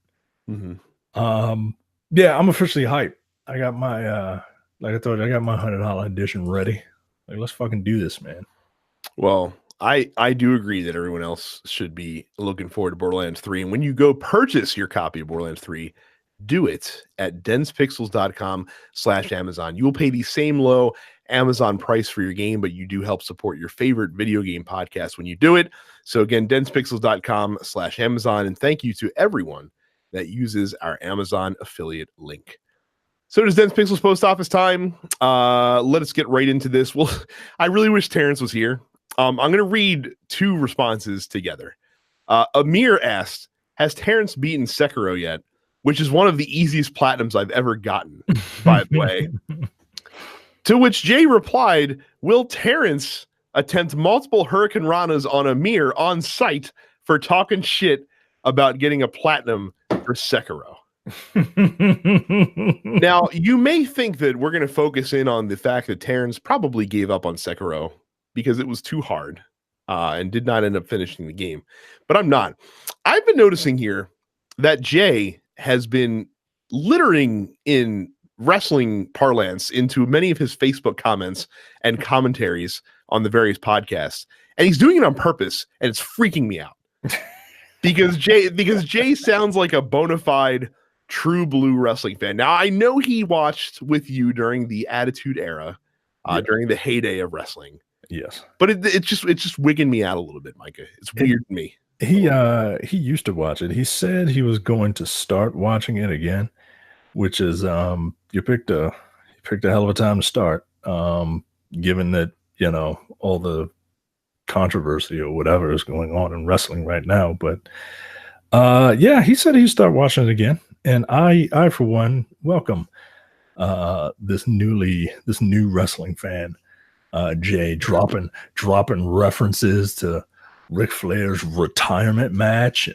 Mm-hmm. Yeah, I'm officially hyped. I got my like I told you, I got my $100 edition ready. Like, let's fucking do this, man. Well, I do agree that everyone else should be looking forward to Borderlands 3. And when you go purchase your copy of Borderlands 3, do it at densepixels.com/Amazon. You will pay the same low Amazon price for your game, but you do help support your favorite video game podcast when you do it. So again, densepixels.com/Amazon. And thank you to everyone that uses our Amazon affiliate link. So does Dense Pixels Post Office time. Let us get right into this. Well, I really wish Terrence was here. I'm going to read two responses together. Amir asked, has Terrence beaten Sekiro yet? Which is one of the easiest platinums I've ever gotten, by the way. To which Jay replied, will Terrence attempt multiple Hurricane Ranas on Amir on site for talking shit about getting a platinum for Sekiro? Now, you may think that we're going to focus in on the fact that Terrence probably gave up on Sekiro because it was too hard and did not end up finishing the game. But I'm not. I've been noticing here that Jay has been littering in wrestling parlance into many of his Facebook comments and commentaries on the various podcasts. And he's doing it on purpose, and it's freaking me out. because Jay sounds like a bona fide true blue wrestling fan. Now, I know he watched with you during the Attitude Era, during the heyday of wrestling. Yes. But it's just wigging me out a little bit, Micah. It's weird to me. He used to watch it. He said he was going to start watching it again, which is you picked a hell of a time to start, given that, you know, all the controversy or whatever is going on in wrestling right now. But yeah, he said he'd start watching it again. And I for one welcome this new wrestling fan, Jay, dropping references to Ric Flair's retirement match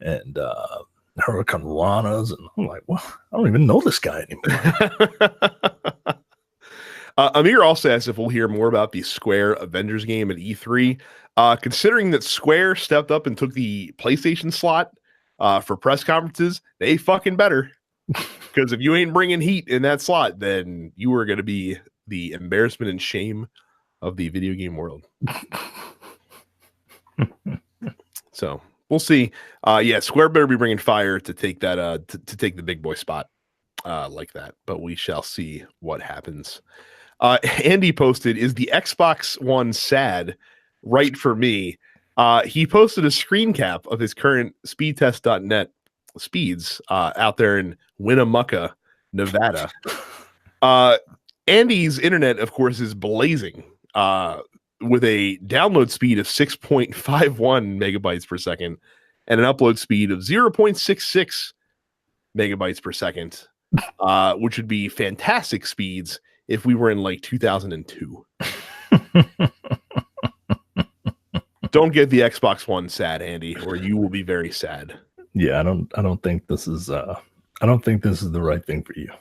and Hurricane Ranas, and I'm like, well, I don't even know this guy anymore. Amir also asked if we'll hear more about the Square Avengers game at E3. Considering that Square stepped up and took the PlayStation slot for press conferences, they fucking better. Because if you ain't bringing heat in that slot, then you are going to be the embarrassment and shame of the video game world. So we'll see. Yeah, Square better be bringing fire to take that to take the big boy spot like that. But we shall see what happens. Andy posted, is the Xbox One sad? Right for me. He posted a screen cap of his current speedtest.net speeds out there in Winnemucca, Nevada. Andy's internet, of course, is blazing with a download speed of 6.51 megabytes per second and an upload speed of 0.66 megabytes per second, which would be fantastic speeds if we were in like 2002. Don't get the Xbox One sad, Andy, or you will be very sad. Yeah, I don't think this is the right thing for you.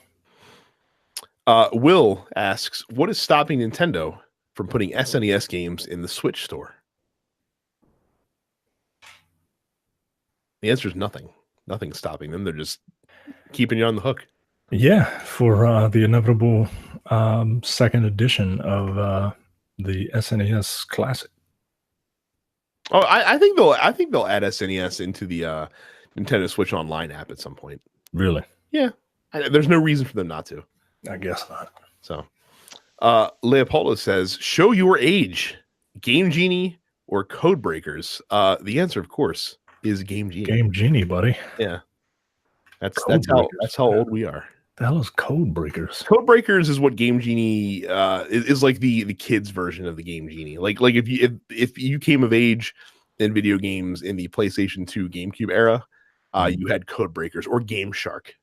Will asks, what is stopping Nintendo from putting SNES games in the Switch store? The answer is nothing. Nothing's stopping them. They're just keeping you on the hook. Yeah, for the inevitable second edition of the SNES Classic. Oh, I think they'll add SNES into the Nintendo Switch Online app at some point. Really? Yeah. There's no reason for them not to. I guess not. So, Leopoldo says, "Show your age, Game Genie or Code Breakers?" The answer, of course, is Game Genie. Game Genie, buddy. Yeah, that's how old we are. The hell is Code Breakers? Code Breakers is what Game Genie is like the kids version of the Game Genie. Like if you came of age in video games in the PlayStation 2 GameCube era, you had Code Breakers or Game Shark.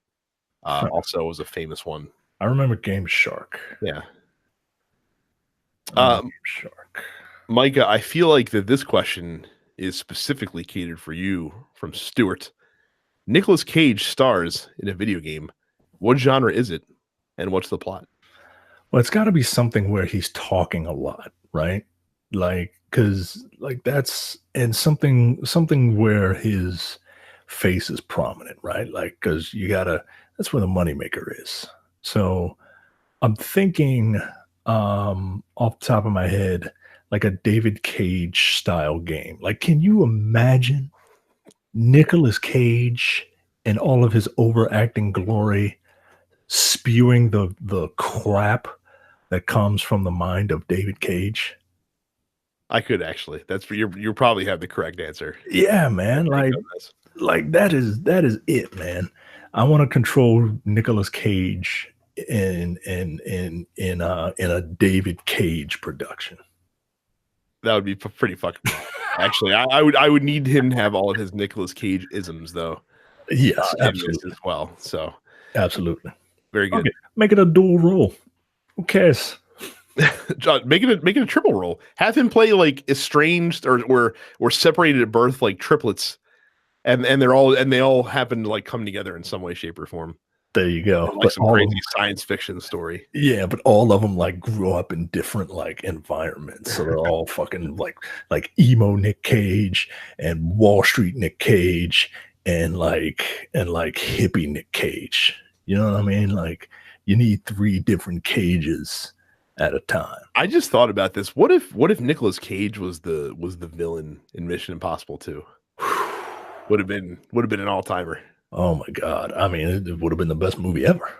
Also was a famous one. I remember Game Shark. Yeah. Game Shark. Micah, I feel like that this question is specifically catered for you from Stuart. Nicolas Cage stars in a video game. What genre is it, and what's the plot? Well, it's got to be something where he's talking a lot, right? Like, because like that's and something where his face is prominent, right? Like, because that's where the moneymaker is. So I'm thinking off the top of my head, like a David Cage style game. Like, can you imagine Nicolas Cage and all of his overacting glory spewing the crap that comes from the mind of David Cage? I could actually. That's for you probably have the correct answer. Yeah, man. Like that is it, man. I want to control Nicolas Cage in a David Cage production. That would be pretty fucking fun. Actually, I would need him to have all of his Nicolas Cage isms though. Yes, absolutely as well. So absolutely, very good. Okay. Make it a dual role. Who cares? John, make it a triple role. Have him play like estranged or separated at birth, like triplets, and they all happen to like come together in some way, shape, or form. There you go. Like some crazy science fiction story. Yeah, but all of them like grew up in different like environments, so they're all fucking like emo Nick Cage and Wall Street Nick Cage and like hippie Nick Cage. You know what I mean? Like you need 3 different Cages at a time. I just thought about this. What if Nicolas Cage was the villain in Mission Impossible 2? Would have been an all-timer. Oh my God. I mean, it would have been the best movie ever.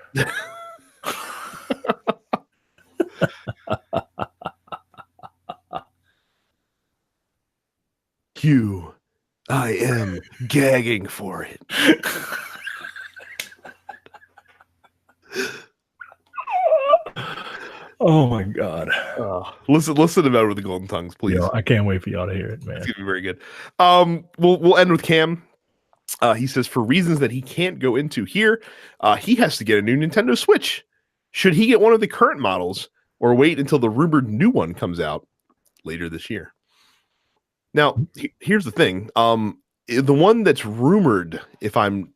Hugh, I am gagging for it. Oh my God. Listen to that with the golden tongues, please. I can't wait for y'all to hear it, man. It's gonna be very good. We'll end with Cam. He says, for reasons that he can't go into here, he has to get a new Nintendo Switch. Should he get one of the current models or wait until the rumored new one comes out later this year? Now, here's the thing. The one that's rumored, if I'm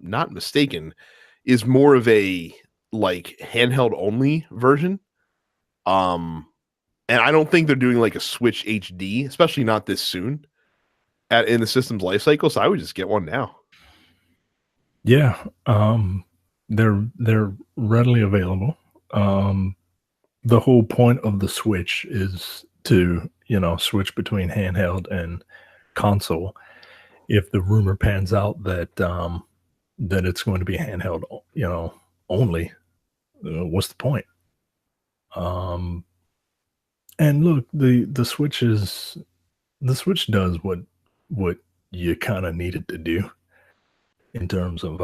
not mistaken, is more of a like handheld only version. And I don't think they're doing like a Switch HD, especially not this soon in the system's life cycle. So I would just get one now. Yeah. They're readily available. The whole point of the Switch is to, switch between handheld and console. If the rumor pans out that it's going to be handheld, only, what's the point? And look, the Switch does what you kind of needed to do in terms of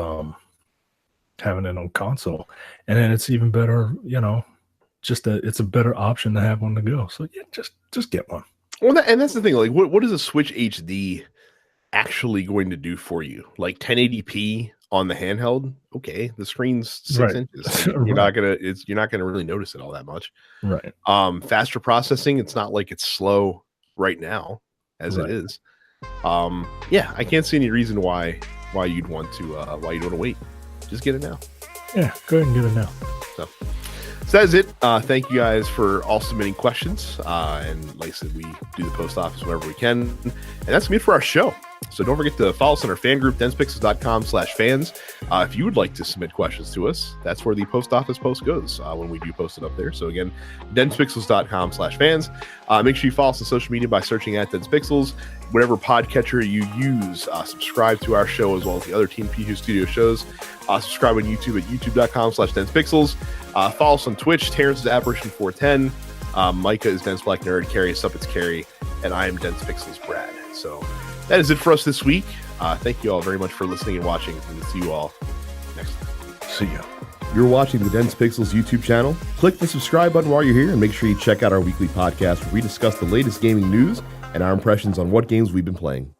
having it on console, and then it's even better, it's a better option to have on the go. So yeah, just get one. Well, and that's the thing. Like, what is a Switch HD actually going to do for you? Like 1080p on the handheld? Okay, the screen's 6 inches. Like, you're not gonna really notice it all that much. Right. Faster processing. It's not like it's slow right now as it is. Yeah, I can't see any reason why you'd want to wait. Just get it now. Yeah, go ahead and get it now. So that's it. Thank you guys for all submitting questions. And like I said, we do the post office whenever we can. And that's me for our show. So don't forget to follow us on our fan group, densepixels.com/fans. If you would like to submit questions to us, that's where the post office post goes when we do post it up there. So again, densepixels.com/fans. Make sure you follow us on social media by searching at densepixels. Whatever podcatcher you use, subscribe to our show as well as the other Team Pichu Studio shows. Subscribe on YouTube at youtube.com/densepixels. Follow us on Twitch. Terrence is Apparition410. Micah is Dense Black Nerd. Carrie is Suppets Carrie. And I am Dense Pixels Brad. So that is it for us this week. Thank you all very much for listening and watching. And we'll see you all next time. See ya. You're watching the Dense Pixels YouTube channel. Click the subscribe button while you're here and make sure you check out our weekly podcast where we discuss the latest gaming news and our impressions on what games we've been playing.